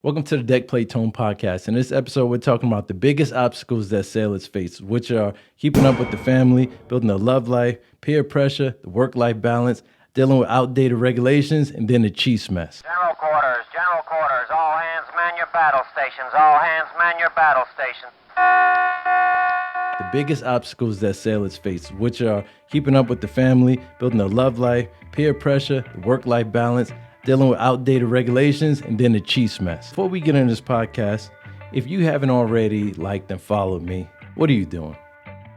Welcome to the Deck Play Tone podcast. In this episode, we're talking about the biggest obstacles that sailors face, which are keeping up with the family, building a love life, peer pressure, the work-life balance, dealing with outdated regulations, and then the chief's mess. General quarters, all hands man your battle stations, all hands man your battle stations. The biggest obstacles that sailors face, which are keeping up with the family, building a love life, peer pressure, the work-life balance, dealing with outdated regulations, and then the chief's mess. Before we get into this podcast, if you haven't already liked and followed me, what are you doing?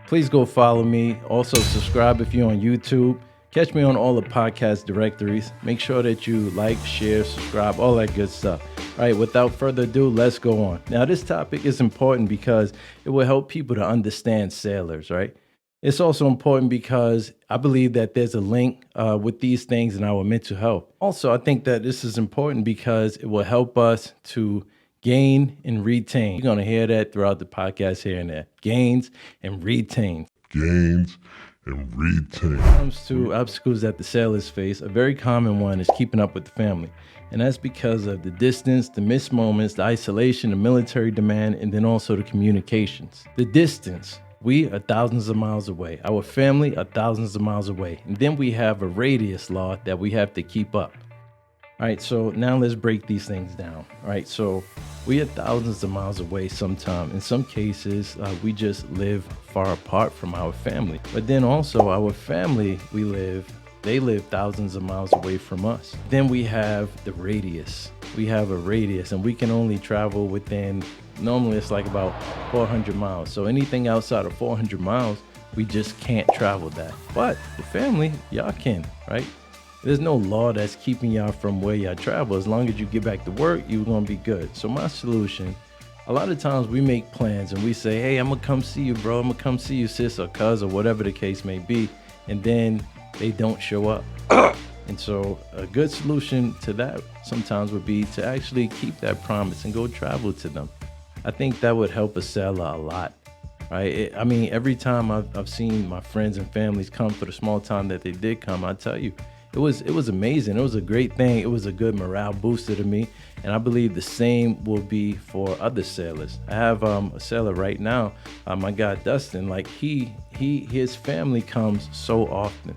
Please go follow me. Also subscribe if you're on YouTube. Catch me on all the podcast directories. Make sure that you like, share, subscribe, all that good stuff. All right, without further ado, let's go on. Now, this topic is important because it will help people to understand sailors, right? It's also important because I believe that there's a link with these things in our mental health. Also, I think that this is important because it will help us to gain and retain. You're going to hear that throughout the podcast here and there. Gains and retain. Gains and retain. When it comes to obstacles that the sailors face, a very common one is keeping up with the family. And that's because of the distance, the missed moments, the isolation, the military demand, and then also the communications. The distance. We are thousands of miles away. Our family are thousands of miles away. And then we have a radius law that we have to keep up. All right, so now let's break these things down. All right, so we are thousands of miles away sometimes. In some cases, we just live far apart from our family. But then also our family, they live thousands of miles away from us. Then we have the radius. We have a radius and we can only travel within, normally it's like about 400 miles. So anything outside of 400 miles, we just can't travel that. But the family, y'all can, right? There's no law that's keeping y'all from where y'all travel. As long as you get back to work, you're gonna be good. So my solution, a lot of times we make plans and we say, hey, I'm gonna come see you, bro. I'm gonna come see you, sis or cuz or whatever the case may be. And then they don't show up. And so a good solution to that sometimes would be to actually keep that promise and go travel to them. I think that would help a sailor a lot, right? I mean, every time I've seen my friends and families come for the small time that they did come, I tell you, it was amazing. It was a great thing. It was a good morale booster to me. And I believe the same will be for other sailors. I have a sailor right now, my guy Dustin, like his family comes so often.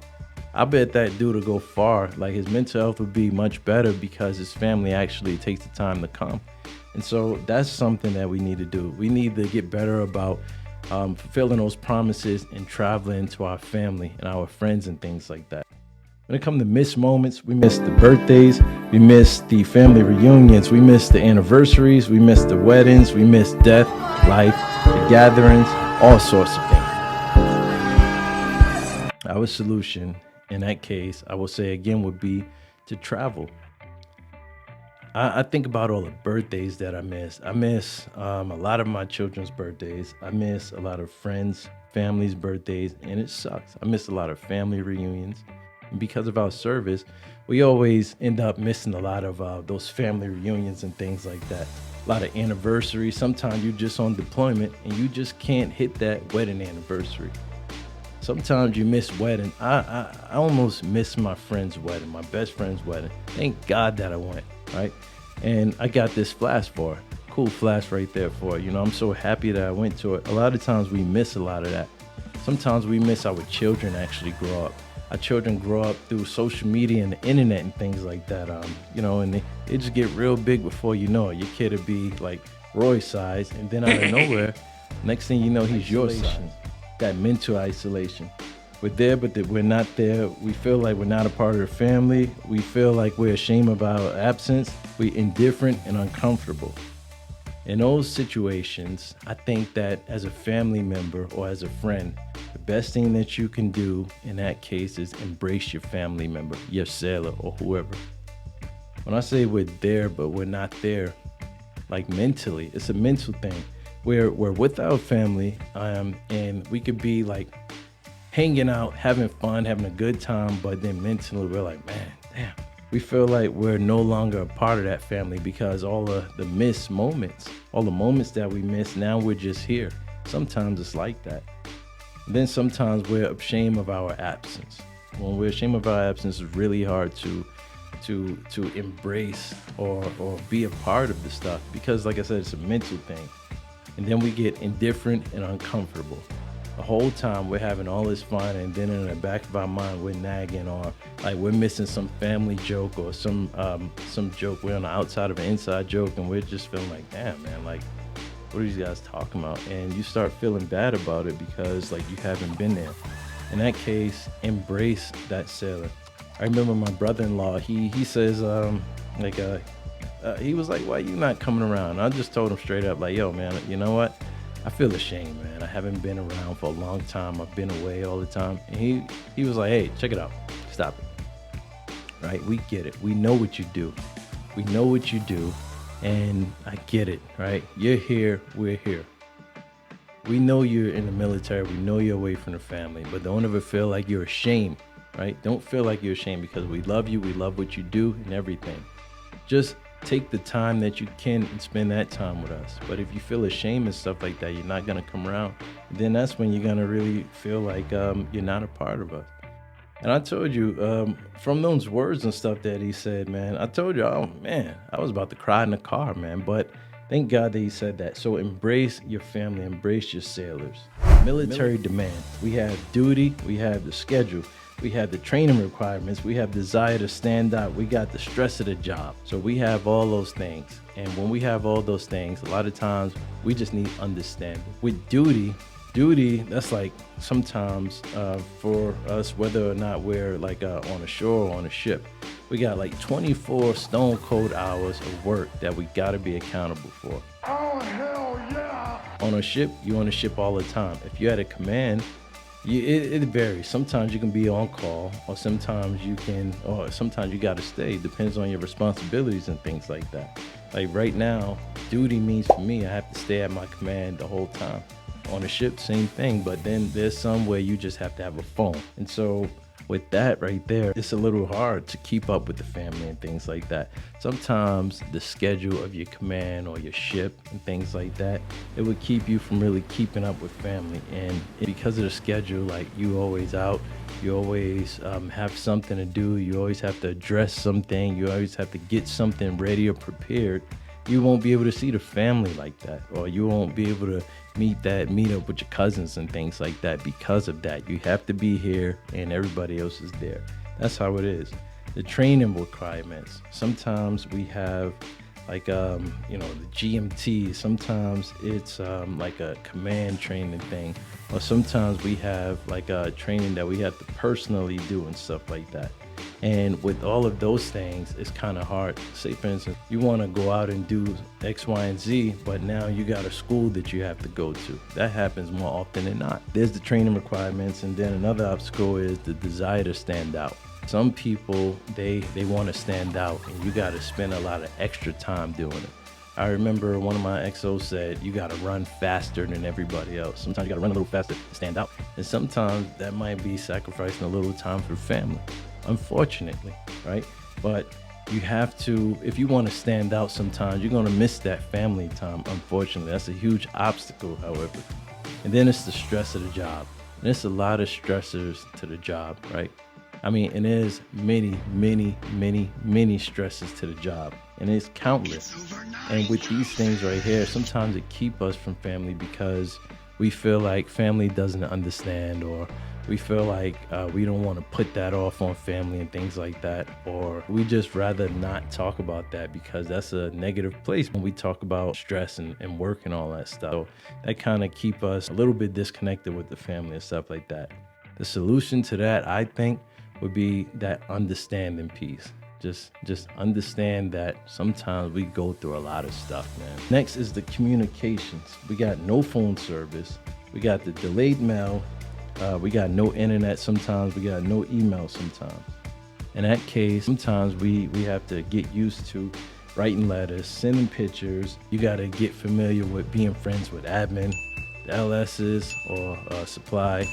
I bet that dude will go far. Like his mental health would be much better because his family actually takes the time to come. And so that's something that we need to do. We need to get better about fulfilling those promises and traveling to our family and our friends and things like that. When it comes to missed moments, we miss the birthdays, we miss the family reunions, we miss the anniversaries, we miss the weddings, we miss death, life, the gatherings, all sorts of things. Our solution in that case, I will say again, would be to travel. I think about all the birthdays that I miss. I miss a lot of my children's birthdays. I miss a lot of friends, families' birthdays, and it sucks. I miss a lot of family reunions. And because of our service, we always end up missing a lot of those family reunions and things like that. A lot of anniversaries. Sometimes you're just on deployment and you just can't hit that wedding anniversary. Sometimes you miss wedding. I almost missed my friend's wedding, my best friend's wedding. Thank God that I went, right? And I got this flash for it. Cool flash right there for it. You know, I'm so happy that I went to it. A lot of times we miss a lot of that. Sometimes we miss our children actually grow up. Our children grow up through social media and the internet and things like that. You know, and they just get real big before you know it. Your kid will be like Roy's size, and then out of nowhere, next thing you know, he's your size. That mental isolation. We're there, but we're not there. We feel like we're not a part of the family. We feel like we're ashamed of our absence. We're indifferent and uncomfortable. In those situations, I think that as a family member or as a friend, the best thing that you can do in that case is embrace your family member, your sailor or whoever. When I say we're there, but we're not there, like mentally, it's a mental thing. We're with our family, and we could be like hanging out, having fun, having a good time, but then mentally we're like, man, damn. We feel like we're no longer a part of that family because all of the missed moments, all the moments that we miss, now we're just here. Sometimes it's like that. And then sometimes we're ashamed of our absence. When we're ashamed of our absence, it's really hard to to embrace or be a part of the stuff, because like I said, it's a mental thing. And then we get indifferent and uncomfortable. The whole time we're having all this fun, and then in the back of our mind we're nagging, or like we're missing some family joke or some joke. We're on the outside of an inside joke, and we're just feeling like, damn man, like what are these guys talking about? And you start feeling bad about it because like you haven't been there. In that case, embrace that sailor. I remember my brother-in-law, he says he was like, why you not coming around? And I just told him straight up, like, yo man, you know what, I feel ashamed, man. I haven't been around for a long time. I've been away all the time. And he was like, hey, check it out, stop it. Right, we get it, we know what you do, and I get it. Right, you're here, we're here. We know you're in the military, we know you're away from the family, but don't ever feel like you're ashamed. Right, don't feel like you're ashamed, because we love you, we love what you do and everything. Just take the time that you can and spend that time with us. But if you feel ashamed and stuff like that, you're not gonna come around, then that's when you're gonna really feel like you're not a part of us. And I told you, from those words and stuff that he said, man, I told you, oh man, I was about to cry in the car, man. But thank God that he said that. So embrace your family, embrace your sailors. Military demand. We have duty, we have the schedule, we have the training requirements, we have desire to stand out, we got the stress of the job. So we have all those things. And when we have all those things, a lot of times we just need understanding. With duty, that's like sometimes for us, whether or not we're like on a shore or on a ship, we got like 24 stone cold hours of work that we gotta be accountable for. Oh, hell yeah! On a ship, you're on a ship all the time. If you're at a command, it varies. Sometimes you can be on call, or sometimes you gotta stay. Depends on your responsibilities and things like that. Like right now, duty means for me, I have to stay at my command the whole time. On a ship, same thing, but then there's some where you just have to have a phone. And so with that right there, it's a little hard to keep up with the family and things like that. Sometimes the schedule of your command or your ship and things like that, it would keep you from really keeping up with family. And because of the schedule, like you always out, you always have something to do, you always have to address something, you always have to get something ready or prepared. You won't be able to see the family like that, or you won't be able to meet up with your cousins and things like that because of that. You have to be here and everybody else is there. That's how it is. The training requirements. Sometimes we have like, the GMT. Sometimes it's like a command training thing. Or sometimes we have like a training that we have to personally do and stuff like that. And with all of those things, it's kind of hard. Say, for instance, you want to go out and do X, Y, and Z, but now you got a school that you have to go to. That happens more often than not. There's the training requirements, and then another obstacle is the desire to stand out. Some people, they want to stand out, and you got to spend a lot of extra time doing it. I remember one of my XOs said, you got to run faster than everybody else. Sometimes you got to run a little faster to stand out. And sometimes that might be sacrificing a little time for family, unfortunately, right? But you have to, if you want to stand out sometimes, you're going to miss that family time, unfortunately. That's a huge obstacle, however. And then it's the stress of the job. And there's a lot of stressors to the job, right? I mean, and there's many, many, many, many stresses to the job. And it's countless. And with these things right here, sometimes it keep us from family because we feel like family doesn't understand, or we feel like we don't want to put that off on family and things like that, or we just rather not talk about that because that's a negative place when we talk about stress and work and all that stuff. So that kind of keep us a little bit disconnected with the family and stuff like that. The solution to that, I think, would be that understanding piece. Just understand that sometimes we go through a lot of stuff, man. Next is the communications. We got no phone service. We got the delayed mail. We got no internet sometimes. We got no email sometimes. In that case, sometimes we have to get used to writing letters, sending pictures. You got to get familiar with being friends with admin, the LSs, or supply,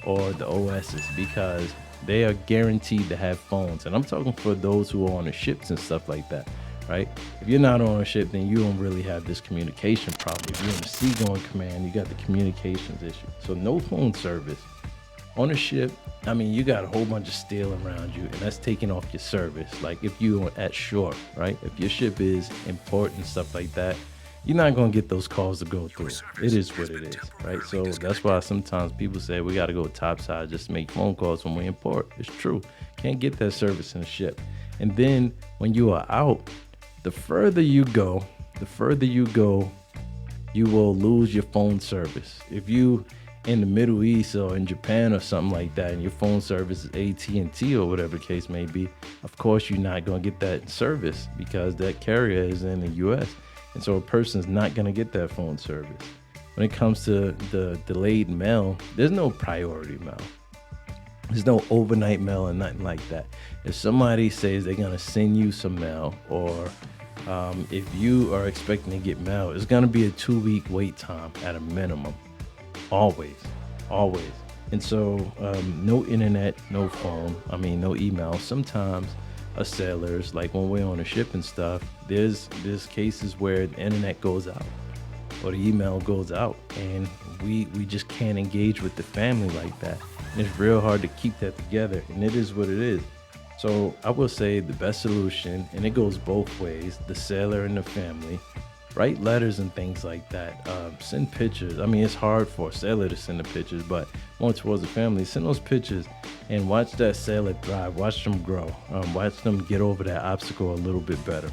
or the OSs, because they are guaranteed to have phones. And I'm talking for those who are on the ships and stuff like that, right? If you're not on a ship, then you don't really have this communication problem. If you're in the seagoing command, you got the communications issue. So no phone service. On a ship, I mean, you got a whole bunch of steel around you, and that's taking off your service. Like if you're at shore, right? If your ship is important, stuff like that, you're not gonna get those calls to go through. It is what it is, right? So that's why sometimes people say we got to go topside just to make phone calls when we in port. It's true. Can't get that service in a ship. And then when you are out, the further you go, you will lose your phone service. If you in the Middle East or in Japan or something like that, and your phone service is AT&T or whatever the case may be, of course you're not gonna get that service because that carrier is in the US. And so a person's not gonna get that phone service. When it comes to the delayed mail, there's no priority mail. There's no overnight mail and nothing like that. If somebody says they're gonna send you some mail, or if you are expecting to get mail, it's gonna be a 2-week wait time at a minimum. Always. And so no internet, no phone, no email. Sometimes us sailors, like when we're on a ship and stuff, there's cases where the internet goes out or the email goes out, and we just can't engage with the family like that. And it's real hard to keep that together, and it is what it is. So I will say the best solution, and it goes both ways, the sailor and the family, write letters and things like that. Send pictures. It's hard for a sailor to send the pictures, but more towards the family, send those pictures and watch that sailor thrive. Watch them grow. Watch them get over that obstacle a little bit better.